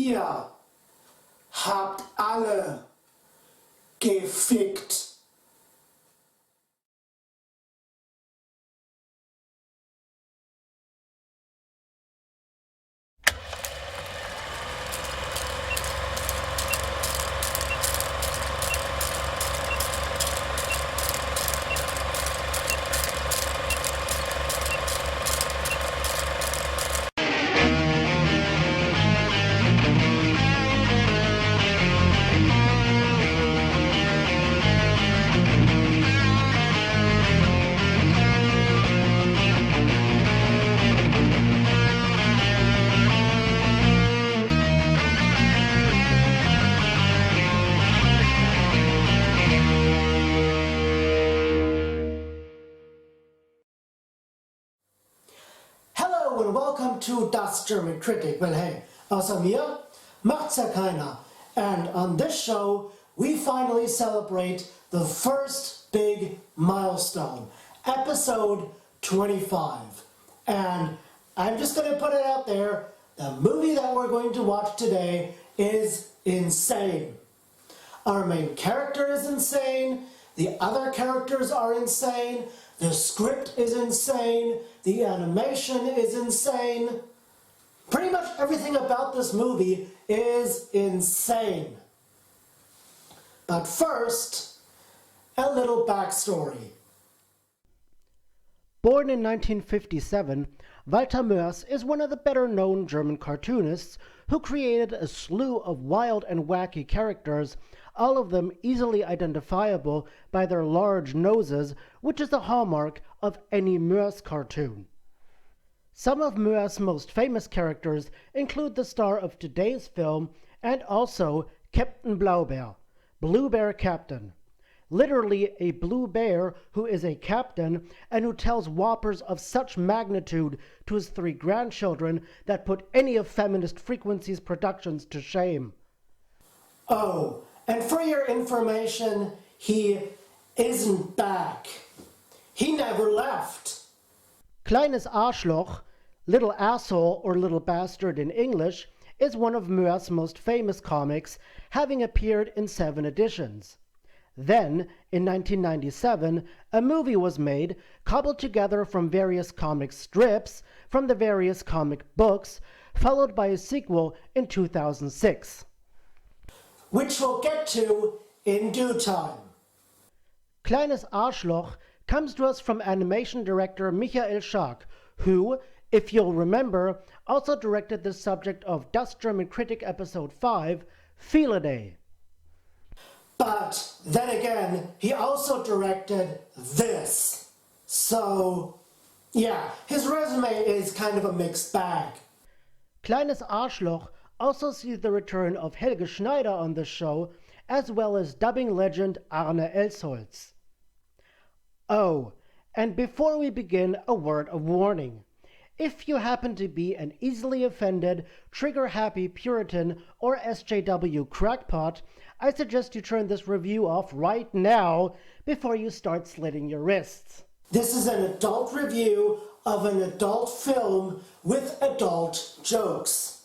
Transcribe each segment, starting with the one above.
Ihr habt alle gefickt. And welcome to Das German Kritic. Well, hey, außer mir macht's ja keiner. And on this show, we finally celebrate the first big milestone, episode 25. And I'm just going to put it out there, the movie that we're going to watch today is insane. Our main character is insane, the other characters are insane, the script is insane, the animation is insane. Pretty much everything about this movie is insane. But first, a little backstory. Born in 1957, Walter Moers is one of the better-known German cartoonists who created a slew of wild and wacky characters, all of them easily identifiable by their large noses, which is the hallmark of any Moers cartoon. Some of Moers' most famous characters include the star of today's film and also käpt'n Blaubeer, Blue Bear Captain. Literally a blue bear who is a captain and who tells whoppers of such magnitude to his 3 grandchildren that put any of Feminist Frequency's productions to shame. Oh, and for your information, he isn't back. He never left. Kleines Arschloch, Little Asshole or Little Bastard in English, is one of Moers' most famous comics, having appeared in 7 editions. Then, in 1997, a movie was made, cobbled together from various comic strips from the various comic books, followed by a sequel in 2006. Which we'll get to in due time. Kleines Arschloch comes to us from animation director Michael Schack, who, if you'll remember, also directed the subject of Das German Kritic episode 5, Day. But then again, he also directed this. So, yeah, his resume is kind of a mixed bag. Kleines Arschloch also sees the return of Helge Schneider on the show, as well as dubbing legend Arne Elsholtz. Oh, and before we begin, a word of warning. If you happen to be an easily offended, trigger-happy Puritan or SJW crackpot, I suggest you turn this review off right now before you start slitting your wrists. This is an adult review of an adult film with adult jokes.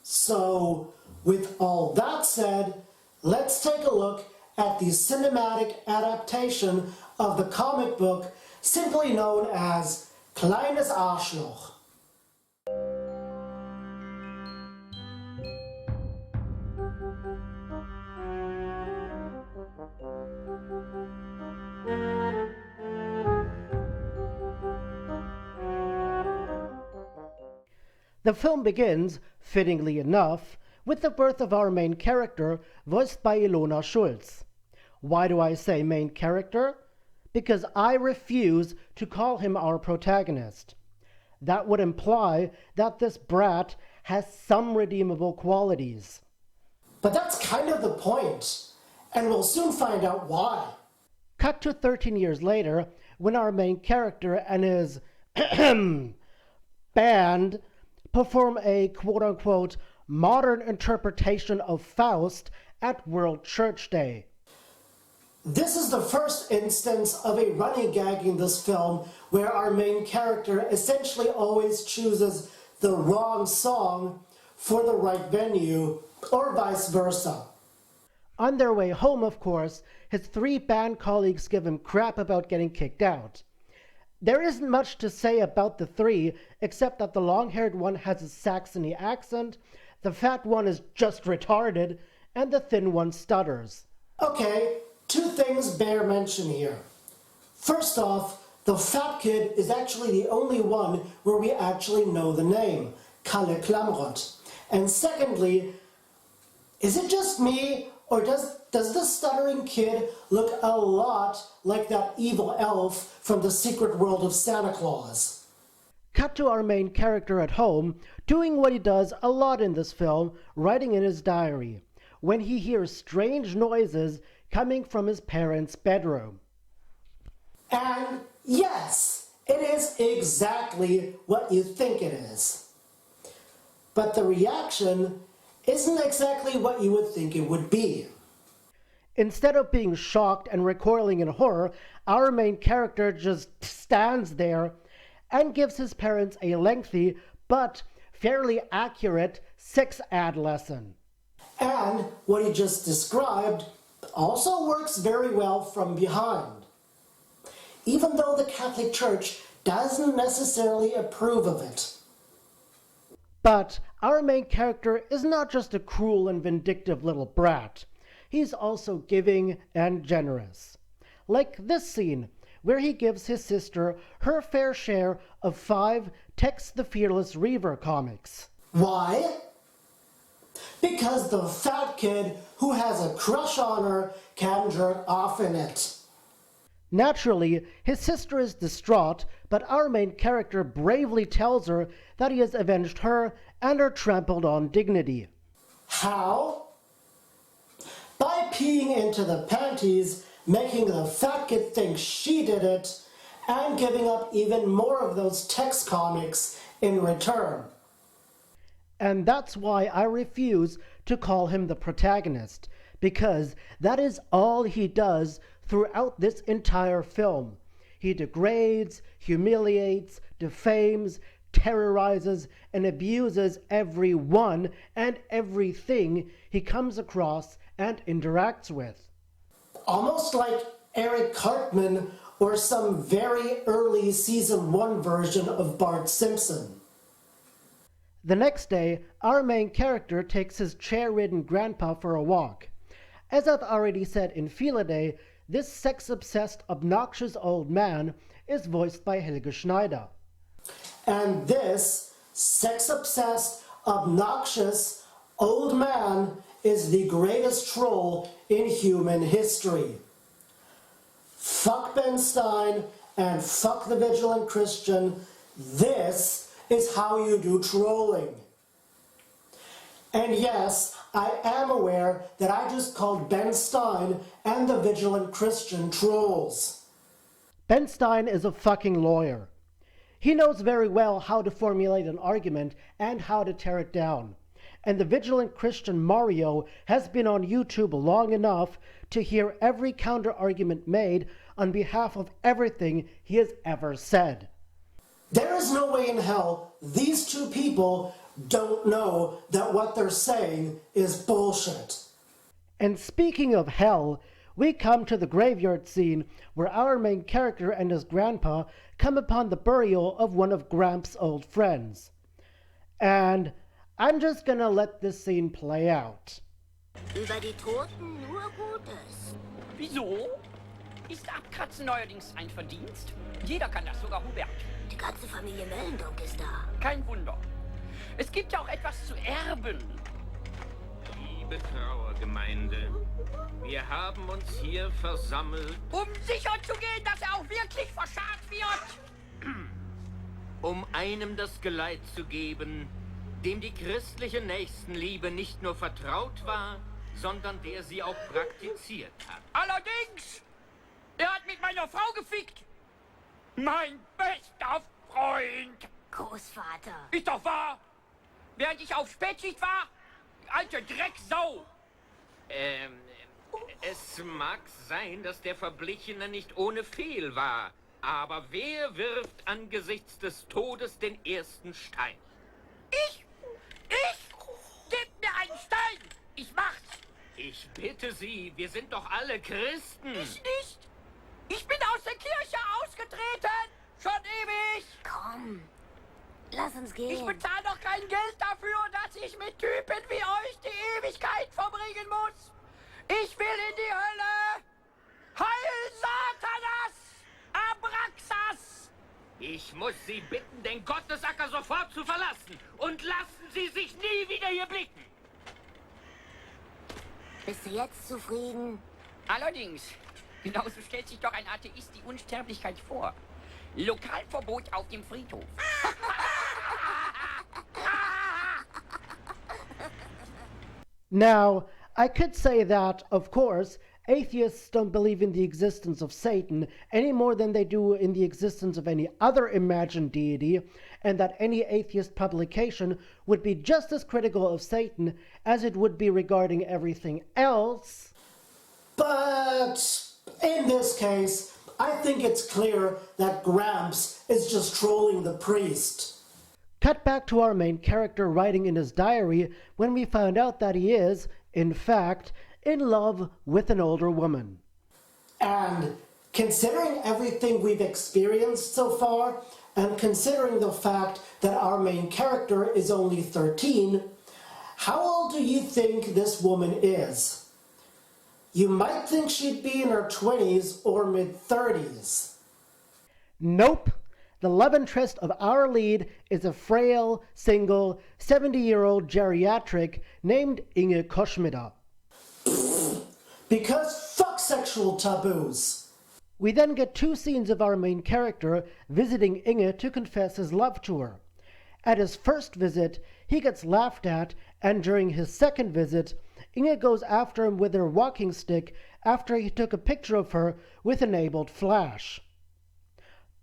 So, with all that said, let's take a look at the cinematic adaptation of the comic book simply known as Kleines Arschloch. The film begins, fittingly enough, with the birth of our main character, voiced by Illona Schulz. Why do I say main character? Because I refuse to call him our protagonist. That would imply that this brat has some redeemable qualities. But that's kind of the point, and we'll soon find out why. Cut to 13 years later, when our main character and his band perform a quote-unquote modern interpretation of Faust at World Church Day. This is the first instance of a running gag in this film where our main character essentially always chooses the wrong song for the right venue, or vice versa. On their way home, of course, his 3 band colleagues give him crap about getting kicked out. There isn't much to say about the 3, except that the long-haired one has a Saxony accent, the fat one is just retarded, and the thin one stutters. Okay, 2 things bear mention here. First off, the fat kid is actually the only one where we actually know the name, Kalle Klamrot. And secondly, is it just me, or does the stuttering kid look a lot like that evil elf from the Secret World of Santa Claus? Cut to our main character at home, doing what he does a lot in this film, writing in his diary, when he hears strange noises coming from his parents' bedroom. And yes, it is exactly what you think it is. But the reaction isn't exactly what you would think it would be. Instead of being shocked and recoiling in horror, our main character just stands there and gives his parents a lengthy but fairly accurate sex-ed lesson. And what he just described also works very well from behind. Even though the Catholic Church doesn't necessarily approve of it. But our main character is not just a cruel and vindictive little brat. He's also giving and generous. Like this scene, where he gives his sister her fair share of 5 Tex the Fearless Reaver comics. Why? Because the fat kid who has a crush on her can jerk off in it. Naturally, his sister is distraught, but our main character bravely tells her that he has avenged her and her trampled on dignity. How? By peeing into the panties, making the fat kid think she did it, and giving up even more of those Tex comics in return. And that's why I refuse to call him the protagonist, because that is all he does throughout this entire film. He degrades, humiliates, defames, terrorizes, and abuses everyone and everything he comes across and interacts with. Almost like Eric Cartman or some very early season 1 version of Bart Simpson. The next day, our main character takes his chair-ridden grandpa for a walk. As I've already said in Felidae, this sex-obsessed, obnoxious old man is voiced by Helge Schneider. And this sex-obsessed, obnoxious old man is the greatest troll in human history. Fuck Ben Stein and fuck the Vigilant Christian. This is how you do trolling. And yes, I am aware that I just called Ben Stein and the Vigilant Christian trolls. Ben Stein is a fucking lawyer. He knows very well how to formulate an argument and how to tear it down. And the Vigilant Christian Mario has been on YouTube long enough to hear every counter-argument made on behalf of everything he has ever said. There is no way in hell these 2 people don't know that what they're saying is bullshit. And speaking of hell, we come to the graveyard scene where our main character and his grandpa come upon the burial of one of Gramps' old friends. And I'm just gonna let this scene play out. Über die Toten nur Gutes. Wieso? Ist Abkratzen neuerdings ein Verdienst? Jeder kann das, sogar Hubert. Die ganze Familie Mellendonk ist da. Kein Wunder. Es gibt ja auch etwas zu erben. Liebe Trauergemeinde, wir haben uns hier versammelt, Um sicherzugehen, dass er auch wirklich verscharrt wird. um einem das Geleit zu geben, dem die christliche Nächstenliebe nicht nur vertraut war, sondern der sie auch praktiziert hat. Allerdings, er hat mit meiner Frau gefickt. Mein bester Freund. Großvater. Ist doch wahr. Während ich auf Spätschicht war, alte Drecksau. Es mag sein, dass der Verblichene nicht ohne Fehl war, aber wer wirft angesichts des Todes den ersten Stein? Ich? Ich bitte Sie, wir sind doch alle Christen. Ich nicht. Ich bin aus der Kirche ausgetreten. Schon ewig. Komm, lass uns gehen. Ich bezahle doch kein Geld dafür, dass ich mit Typen wie euch die Ewigkeit verbringen muss. Ich will in die Hölle. Heil Satanas! Abraxas! Ich muss Sie bitten, den Gottesacker sofort zu verlassen. Und lassen Sie sich nie wieder hier blicken. Bist du jetzt zufrieden? Allerdings, genauso stellt sich doch ein Atheist die Unsterblichkeit vor. Lokalverbot auf dem Friedhof. Now, I could say that, of course, atheists don't believe in the existence of Satan any more than they do in the existence of any other imagined deity, and that any atheist publication would be just as critical of Satan as it would be regarding everything else. But in this case, I think it's clear that Gramps is just trolling the priest. Cut back to our main character writing in his diary when we find out that he is, in fact, in love with an older woman. And considering everything we've experienced so far, and considering the fact that our main character is only 13, how old do you think this woman is? You might think she'd be in her 20s or mid-30s. Nope. The love interest of our lead is a frail, single, 70-year-old geriatric named Inge Koschmider. Because fuck sexual taboos. We then get 2 scenes of our main character visiting Inge to confess his love to her. At his first visit, he gets laughed at, and during his second visit, Inge goes after him with her walking stick after he took a picture of her with enabled flash.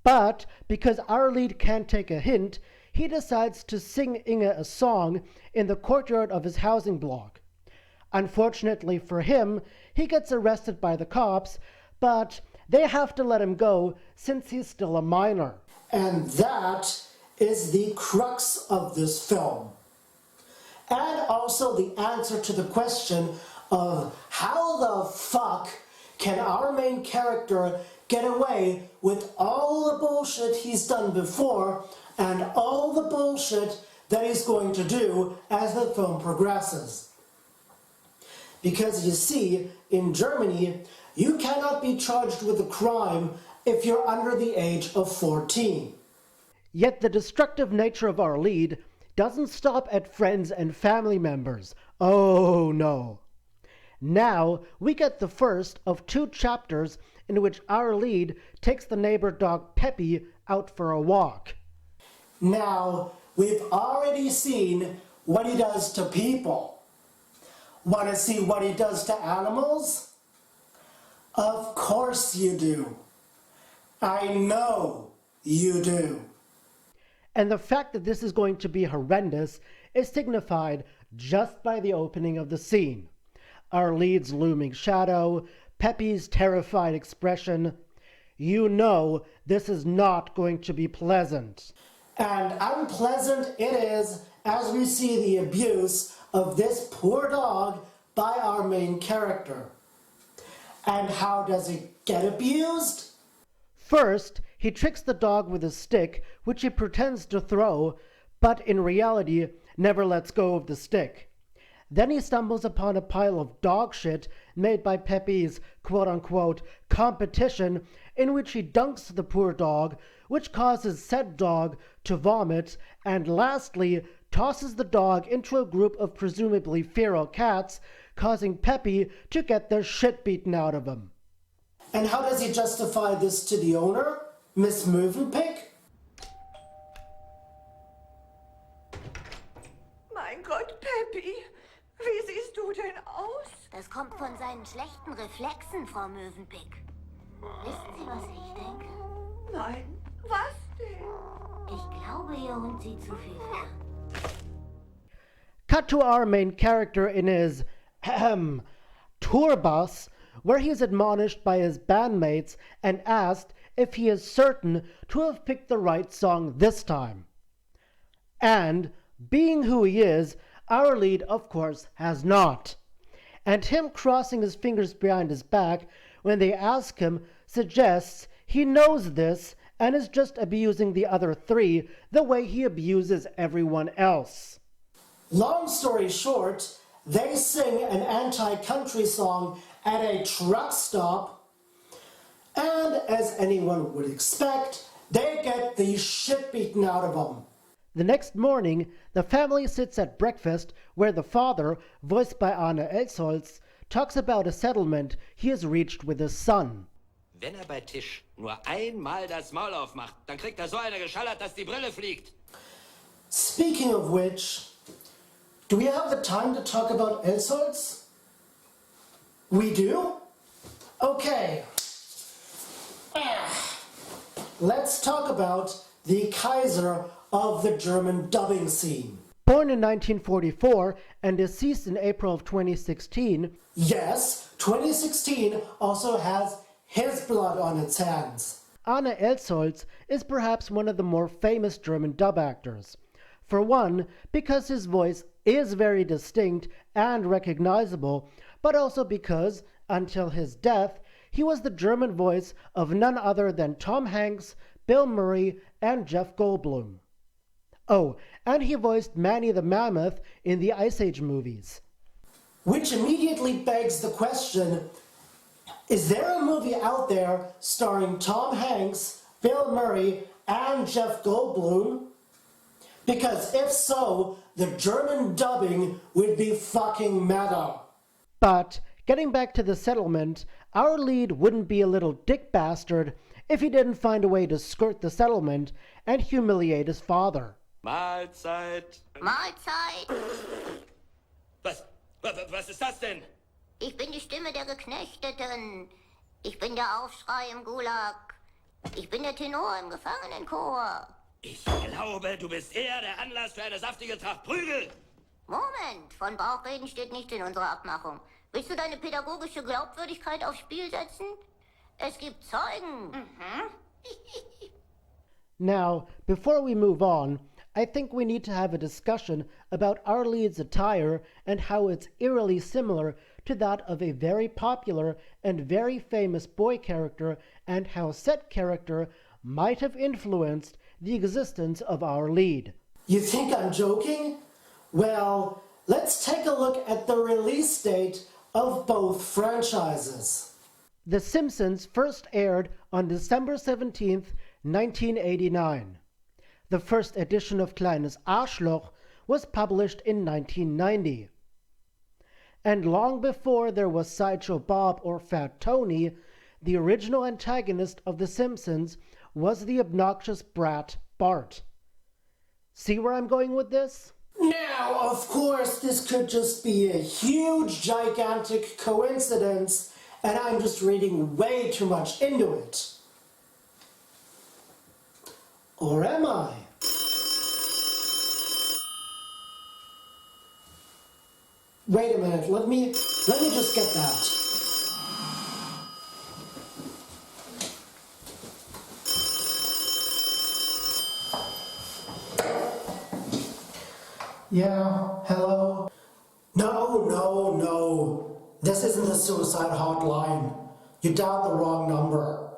But because our lead can't take a hint, he decides to sing Inge a song in the courtyard of his housing block. Unfortunately for him, he gets arrested by the cops, but they have to let him go since he's still a minor. And that is the crux of this film. And also the answer to the question of how the fuck can our main character get away with all the bullshit he's done before and all the bullshit that he's going to do as the film progresses. Because you see, in Germany, you cannot be charged with a crime if you're under the age of 14. Yet the destructive nature of our lead doesn't stop at friends and family members. Oh no. Now we get the first of 2 chapters in which our lead takes the neighbor dog Peppy out for a walk. Now, we've already seen what he does to people. Want to see what he does to animals? Of course you do. I know you do. And the fact that this is going to be horrendous is signified just by the opening of the scene. Our lead's looming shadow, Peppy's terrified expression. You know this is not going to be pleasant. And unpleasant it is as we see the abuse of this poor dog by our main character. And how does it get abused? First, he tricks the dog with a stick, which he pretends to throw, but in reality never lets go of the stick. Then he stumbles upon a pile of dog shit made by Peppy's quote-unquote competition, in which he dunks the poor dog, which causes said dog to vomit, and lastly tosses the dog into a group of presumably feral cats, causing Peppy to get their shit beaten out of him. And how does he justify this to the owner, Miss Mövenpick? Mein Gott, Peppy, wie siehst du denn aus? Das kommt von seinen schlechten Reflexen, Frau Mövenpick. Wissen Sie, was ich denke? Nein, was denn? Ich glaube, Ihr Hund sieht zu viel fern. Cut to our main character in his tour bus, where he is admonished by his bandmates and asked if he is certain to have picked the right song this time. And, being who he is, our lead, of course, has not. and him crossing his fingers behind his back when they ask him suggests he knows this and is just abusing the other three the way he abuses everyone else. Long story short, they sing an anti-country song at a truck stop, and as anyone would expect, they get the shit beaten out of them. The next morning, the family sits at breakfast where the father, voiced by Arne Elsholtz, talks about a settlement he has reached with his son. Wenn bei Tisch nur einmal das Maul aufmacht, dann kriegt so eine geschallert, dass die Brille fliegt. Speaking of which, do we have the time to talk about Elsholtz? We do? Okay. Let's talk about the Kaiser of the German dubbing scene. Born in 1944 and deceased in April of 2016, yes, 2016 also has his blood on its hands. Arne Elsholtz is perhaps one of the more famous German dub actors. For one, because his voice is very distinct and recognizable, but also because, until his death, he was the German voice of none other than Tom Hanks, Bill Murray, and Jeff Goldblum. Oh, and he voiced Manny the Mammoth in the Ice Age movies. Which immediately begs the question, is there a movie out there starring Tom Hanks, Bill Murray, and Jeff Goldblum? Because if so, the German dubbing would be fucking meta. But, getting back to the settlement, our lead wouldn't be a little dick bastard if he didn't find a way to skirt the settlement and humiliate his father. Mahlzeit. Mahlzeit! Was ist das denn? Ich bin die Stimme der Geknechteten. Ich bin der Aufschrei im Gulag. Ich bin der Tenor im Gefangenenchor. Ich glaube, du bist eher der Anlass für eine saftige Tracht Prügel. Moment, von Bauchreden steht nichts in unserer Abmachung. Willst du deine pädagogische Glaubwürdigkeit aufs Spiel setzen? Es gibt Zeugen. Now, before we move on, I think we need to have a discussion about our lead's attire and how it's eerily similar to that of a very popular and very famous boy character, and how said character might have influenced the existence of our lead. You think I'm joking? Well, let's take a look at the release date of both franchises. The Simpsons first aired on December 17th, 1989. The first edition of Kleines Arschloch was published in 1990. And long before there was Sideshow Bob or Fat Tony, the original antagonist of The Simpsons was the obnoxious brat Bart. See where I'm going with this? Now, of course, this could just be a huge, gigantic coincidence, and I'm just reading way too much into it. Or am I? Wait a minute, let me just get that. Yeah, hello? No. This isn't a suicide hotline. You dialed the wrong number.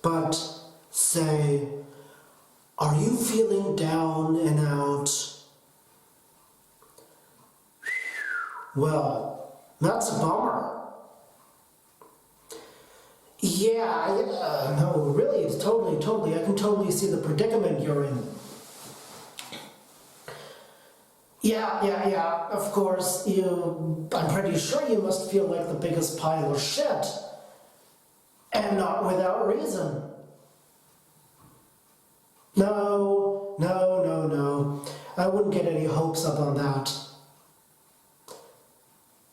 But, say, are you feeling down and out? Well, that's a bummer. Yeah, no, really, it's totally, I can totally see the predicament you're in. Yeah, of course, I'm pretty sure you must feel like the biggest pile of shit. And not without reason. No. I wouldn't get any hopes up on that.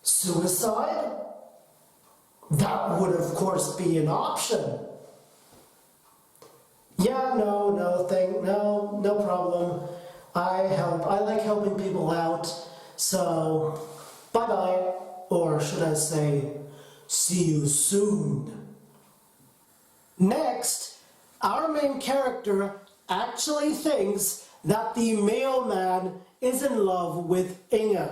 Suicide? That would, of course, be an option. Yeah, no problem. I like helping people out, so bye-bye, or should I say, see you soon. Next, our main character actually thinks that the mailman is in love with Inge.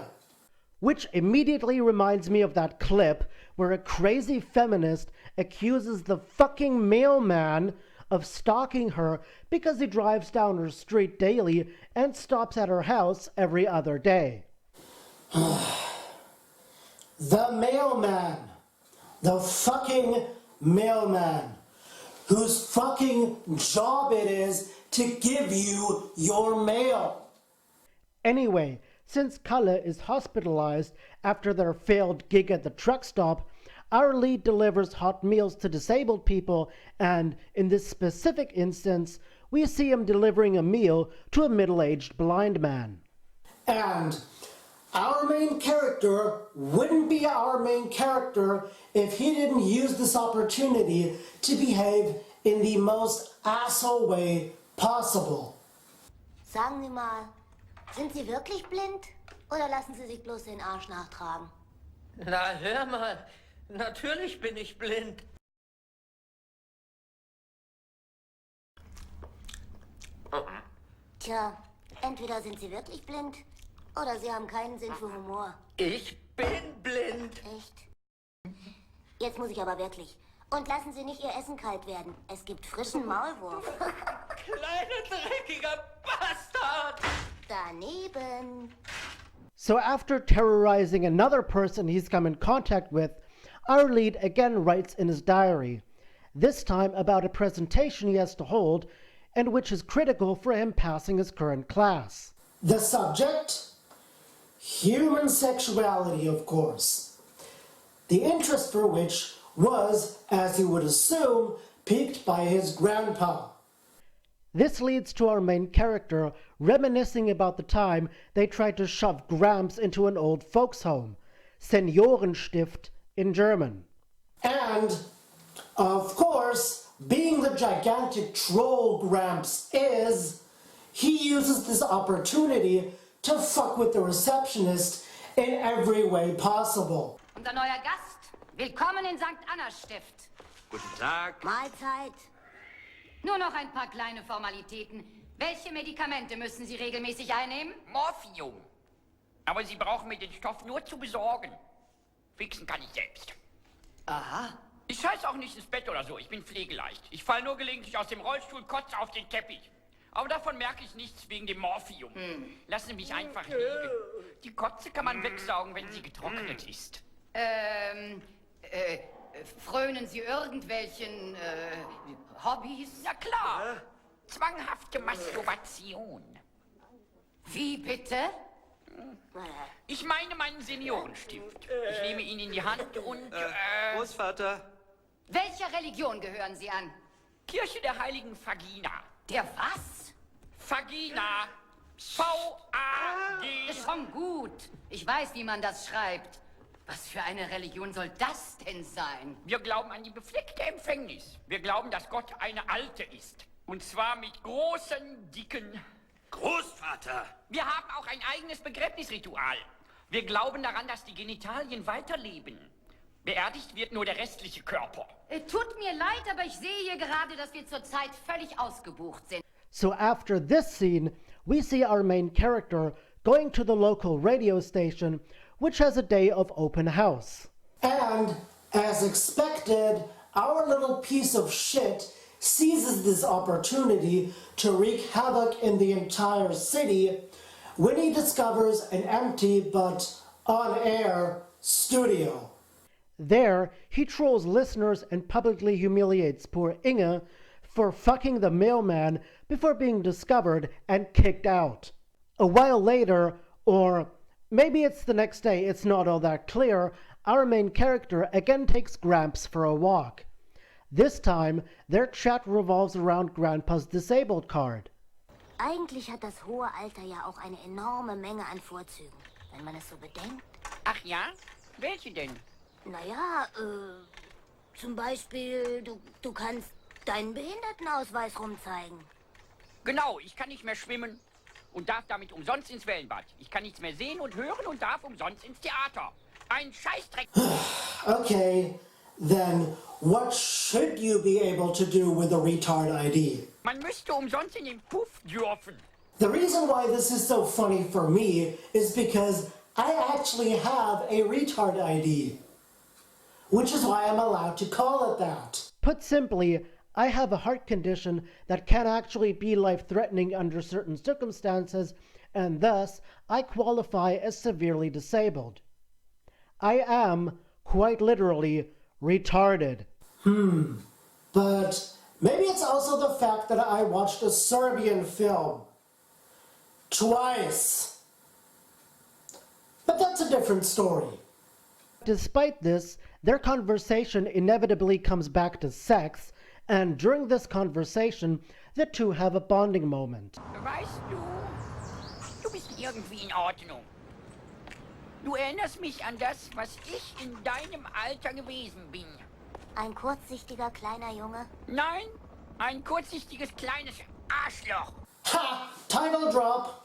Which immediately reminds me of that clip where a crazy feminist accuses the fucking mailman of stalking her because he drives down her street daily and stops at her house every other day. The mailman. The fucking mailman. Whose fucking job it is to give you your mail. Anyway, since Kalle is hospitalized after their failed gig at the truck stop, our lead delivers hot meals to disabled people, and in this specific instance, we see him delivering a meal to a middle-aged blind man. And our main character wouldn't be our main character if he didn't use this opportunity to behave in the most asshole way possible. Sagen Sie mal, sind Sie wirklich blind? Oder lassen Sie sich bloß den Arsch nachtragen? Na, hör mal. Natürlich bin ich blind. Tja, entweder sind Sie wirklich blind, oder Sie haben keinen Sinn für Humor. Ich bin blind. Echt? Jetzt muss ich aber wirklich. Und lassen Sie nicht Ihr Essen kalt werden. Es gibt frischen Maulwurf. Kleiner, dreckiger Bastard! Daneben. So after terrorizing another person he's come in contact with, our lead again writes in his diary, this time about a presentation he has to hold and which is critical for him passing his current class. The subject? Human sexuality, of course. The interest for which was, as you would assume, piqued by his grandpa. This leads to our main character reminiscing about the time they tried to shove Gramps into an old folks home, Seniorenstift in German. And, of course, being the gigantic troll Gramps is, he uses this opportunity to fuck with the receptionist in every way possible. Unser neuer Gast, willkommen in St. Anna Stift. Guten Tag. Mahlzeit. Nur noch ein paar kleine Formalitäten. Welche Medikamente müssen Sie regelmäßig einnehmen? Morphium. Aber Sie brauchen mir den Stoff nur zu besorgen. Fixen kann ich selbst. Aha. Ich scheiß auch nicht ins Bett oder so. Ich bin pflegeleicht. Ich fall nur gelegentlich aus dem Rollstuhl, kotze auf den Teppich. Aber davon merke ich nichts wegen dem Morphium. Lassen Sie mich einfach liegen. Die Kotze kann man wegsaugen, wenn sie getrocknet ist. Frönen Sie irgendwelchen, Hobbys? Ja klar. Zwanghafte Masturbation. Wie bitte? Ich meine meinen Seniorenstift. Ich nehme ihn in die Hand und, Großvater. Welcher Religion gehören Sie an? Kirche der heiligen Vagina. Der was? Vagina. V-A-G. Ist schon gut. Ich weiß, wie man das schreibt. Was für eine Religion soll das denn sein? Wir glauben an die befleckte Empfängnis. Wir glauben, dass Gott eine Alte ist. Und zwar mit großen, dicken... Großvater. Wir haben auch ein eigenes Begräbnisritual. Wir glauben daran, dass die Genitalien weiterleben. Beerdigt wird nur der restliche Körper. Tut mir leid, aber ich sehe hier gerade, dass wir zurzeit völlig ausgebucht sind. So after this scene, we see our main character going to the local radio station, which has a day of open house. And, as expected, our little piece of shit seizes this opportunity to wreak havoc in the entire city when he discovers an empty but on-air studio. There, he trolls listeners and publicly humiliates poor Inge for fucking the mailman before being discovered and kicked out. A while later, or maybe it's the next day, it's not all that clear, our main character again takes Gramps for a walk. This time, their chat revolves around Grandpa's disabled card. Eigentlich hat das hohe Alter ja auch eine enorme Menge an Vorzügen, wenn man es so bedenkt. Ach ja? Welche denn? Naja, zum Beispiel, du kannst deinen Behindertenausweis rumzeigen. Genau, ich kann nicht mehr schwimmen und darf damit umsonst ins Wellenbad. Ich kann nichts mehr sehen und hören und darf umsonst ins Theater. Ein Scheißdreck. Okay, then what should you be able to do with a retard ID? Man müsste umsonst in den Puff dürfen. The reason why this is so funny for me is because I actually have a retard ID, which is why I'm allowed to call it that. Put simply, I have a heart condition that can actually be life-threatening under certain circumstances, and thus I qualify as severely disabled. I am, quite literally, retarded. But maybe it's also the fact that I watched a Serbian film. Twice. But that's a different story. Despite this, their conversation inevitably comes back to sex, and during this conversation, the two have a bonding moment. Weißt du, du bist irgendwie in Ordnung. Du erinnerst mich an das, was ich in deinem Alter gewesen bin. Ein kurzsichtiger kleiner Junge. Nein, ein kurzsichtiges kleines Arschloch. Ha! Title drop!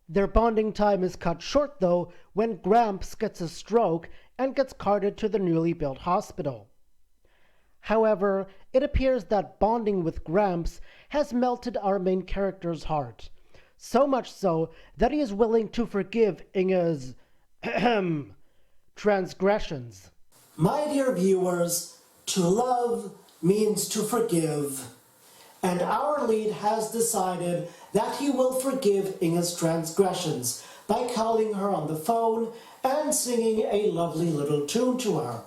Their bonding time is cut short, though, when Gramps gets a stroke and gets carted to the newly built hospital. However, it appears that bonding with Gramps has melted our main character's heart. So much so that he is willing to forgive Inge's transgressions. My dear viewers, to love means to forgive. And our lead has decided that he will forgive Inge's transgressions by calling her on the phone and singing a lovely little tune to her.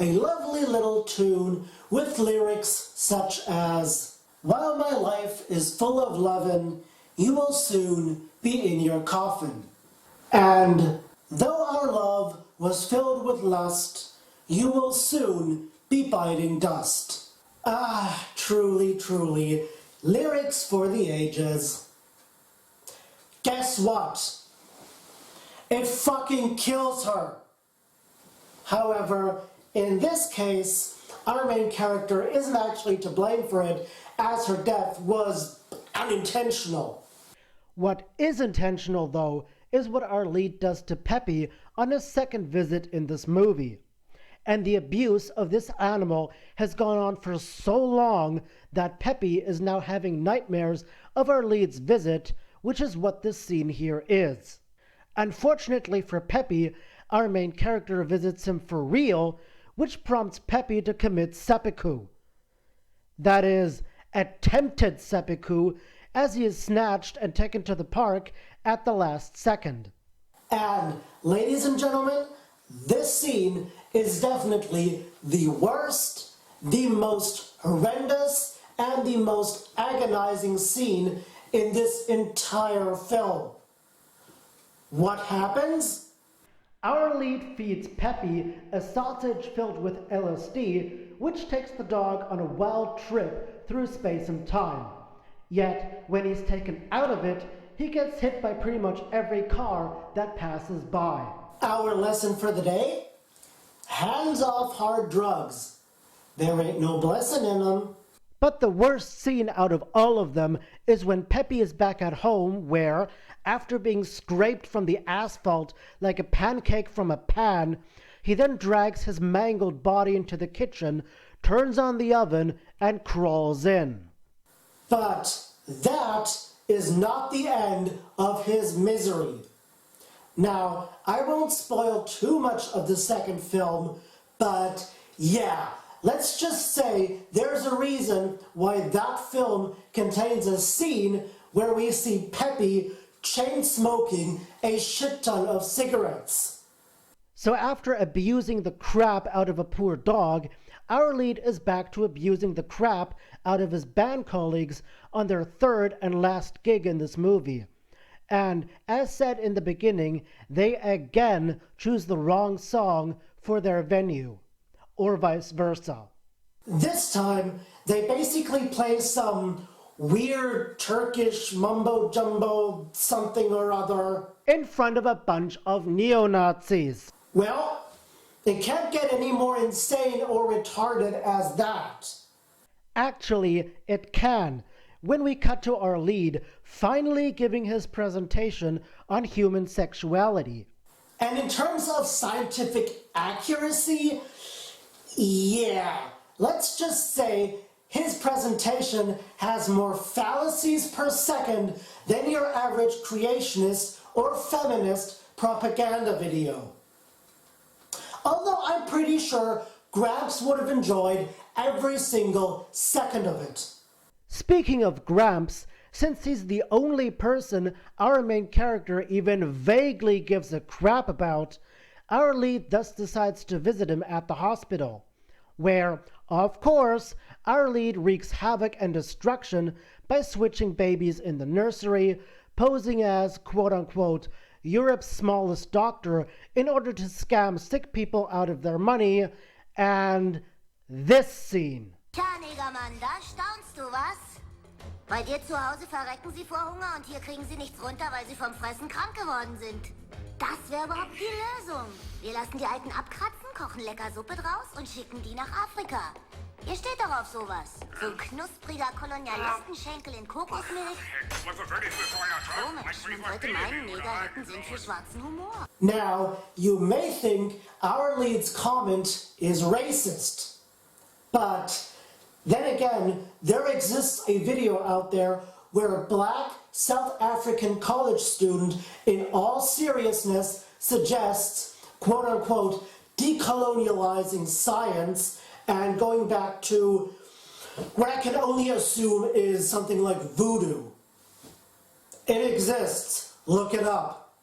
A lovely little tune with lyrics such as, "While my life is full of lovin', you will soon be in your coffin." And, "Though our love was filled with lust, you will soon be biting dust." Ah, truly, truly, lyrics for the ages. Guess what? It fucking kills her. However, in this case, our main character isn't actually to blame for it, as her death was unintentional. What is intentional, though, is what our lead does to Peppy on his second visit in this movie. And the abuse of this animal has gone on for so long that Peppy is now having nightmares of our lead's visit, which is what this scene here is. Unfortunately for Peppy, our main character visits him for real, which prompts Peppy to commit seppuku. That is, attempted seppuku, as he is snatched and taken to the park at the last second. And, ladies and gentlemen, this scene is definitely the worst, the most horrendous, and the most agonizing scene in this entire film. What happens? Our lead feeds Peppy a sausage filled with LSD, which takes the dog on a wild trip through space and time. Yet, when he's taken out of it, he gets hit by pretty much every car that passes by. Our lesson for the day? Hands off hard drugs. There ain't no blessing in them. But the worst scene out of all of them is when Peppy is back at home where, after being scraped from the asphalt like a pancake from a pan, he then drags his mangled body into the kitchen, turns on the oven, and crawls in. But that is not the end of his misery. Now, I won't spoil too much of the second film, but yeah, let's just say there's a reason why that film contains a scene where we see Peppy chain-smoking a shit ton of cigarettes. So after abusing the crap out of a poor dog, our lead is back to abusing the crap out of his band colleagues on their third and last gig in this movie. And, as said in the beginning, they again choose the wrong song for their venue, or vice versa. This time, they basically play some weird Turkish mumbo-jumbo something or other. In front of a bunch of neo-Nazis. Well, it can't get any more insane or retarded as that. Actually, it can, when we cut to our lead finally giving his presentation on human sexuality. And in terms of scientific accuracy, yeah, let's just say his presentation has more fallacies per second than your average creationist or feminist propaganda video. Although I'm pretty sure Gramps would have enjoyed every single second of it. Speaking of Gramps, since he's the only person our main character even vaguely gives a crap about, our lead thus decides to visit him at the hospital, where, of course, our lead wreaks havoc and destruction by switching babies in the nursery, posing as, quote-unquote, Europe's smallest doctor in order to scam sick people out of their money, and this scene. Tja, Negermann, da staunst du, was? Bei dir zu Hause verrecken sie vor Hunger und hier kriegen sie nichts runter, weil sie vom Fressen krank geworden sind. Das wäre überhaupt die Lösung. Wir lassen die Alten abkratzen, kochen lecker Suppe draus und schicken die nach Afrika. Ihr steht doch auf sowas. So ein knuspriger Kolonialistenschenkel in Kokosmilch. Komisch, man sollte meinen, Neger hätten Sinn für schwarzen Humor. Now, you may think our lead's comment is racist. But then again, there exists a video out there where a black South African college student, in all seriousness, suggests, quote-unquote, decolonializing science and going back to what I can only assume is something like voodoo. It exists. Look it up.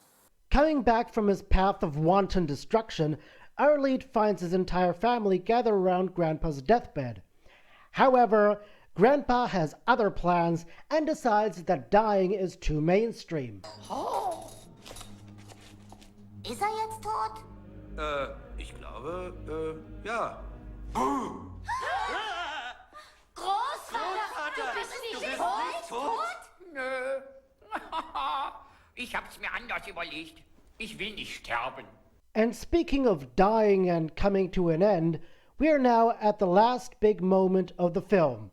Coming back from his path of wanton destruction, our lead finds his entire family gathered around Grandpa's deathbed. However, Grandpa has other plans and decides that dying is too mainstream. Oh. Ist jetzt tot? Ich glaube, ja. Großvater, du bist nicht tot? Nö. Ich hab's mir anders überlegt. Ich will nicht sterben. And speaking of dying and coming to an end, we are now at the last big moment of the film,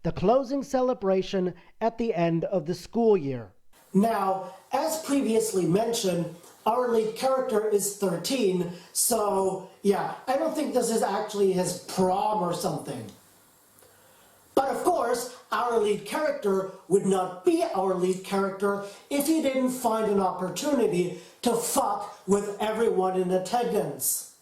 the closing celebration at the end of the school year. Now, as previously mentioned, our lead character is 13, so yeah, I don't think this is actually his prom or something. But of course, our lead character would not be our lead character if he didn't find an opportunity to fuck with everyone in attendance.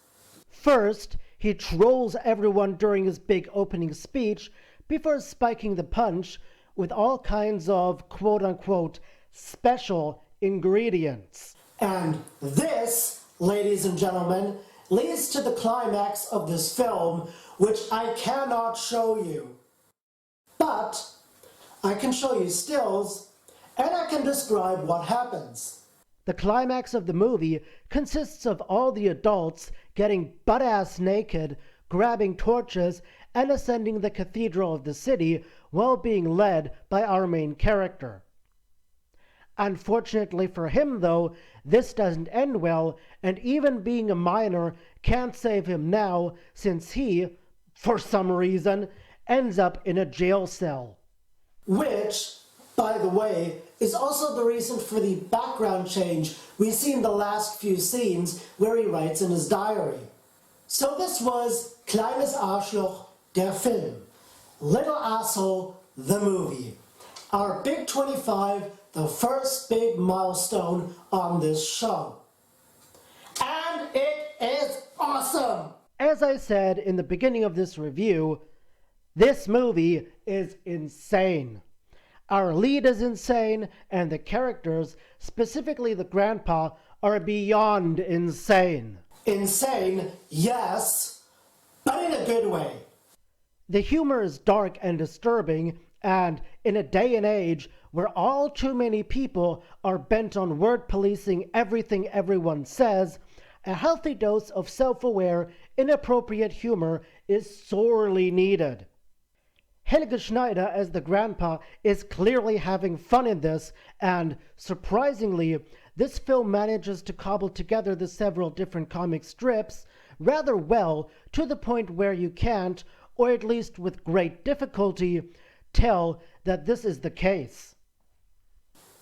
First, he trolls everyone during his big opening speech before spiking the punch with all kinds of quote-unquote special ingredients. And this, ladies and gentlemen, leads to the climax of this film, which I cannot show you. But I can show you stills, and I can describe what happens. The climax of the movie consists of all the adults getting butt-ass naked, grabbing torches, and ascending the cathedral of the city while being led by our main character. Unfortunately for him, though, this doesn't end well, and even being a minor can't save him now, since he, for some reason, ends up in a jail cell. Which, by the way, is also the reason for the background change we see in the last few scenes where he writes in his diary. So this was Kleines Arschloch, der Film. Little Asshole, the movie. Our Big 25, the first big milestone on this show. And it is awesome! As I said in the beginning of this review, this movie is insane. Our lead is insane, and the characters, specifically the grandpa, are beyond insane. Insane, yes, but in a good way. The humor is dark and disturbing, and in a day and age where all too many people are bent on word policing everything everyone says, a healthy dose of self-aware, inappropriate humor is sorely needed. Helge Schneider as the grandpa is clearly having fun in this, and surprisingly, this film manages to cobble together the several different comic strips rather well, to the point where you can't, or at least with great difficulty, tell that this is the case.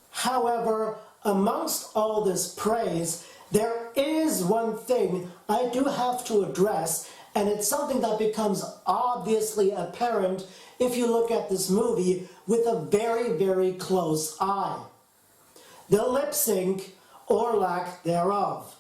However, amongst all this praise, there is one thing I do have to address, and it's something that becomes obviously apparent if you look at this movie with a very, very close eye. The lip sync, or lack thereof.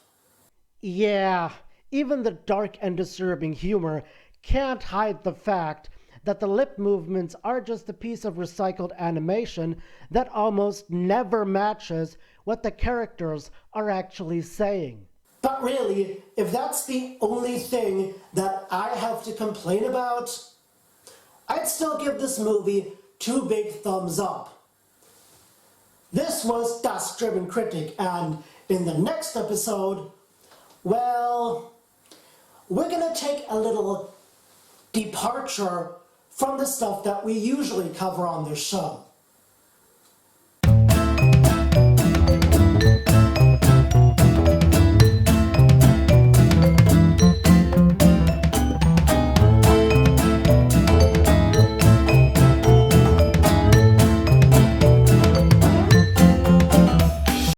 Yeah, even the dark and disturbing humor can't hide the fact that the lip movements are just a piece of recycled animation that almost never matches what the characters are actually saying. But really, if that's the only thing that I have to complain about, I'd still give this movie 2 big thumbs up. This was Das German Kritic, and in the next episode, well, we're gonna take a little departure from the stuff that we usually cover on this show.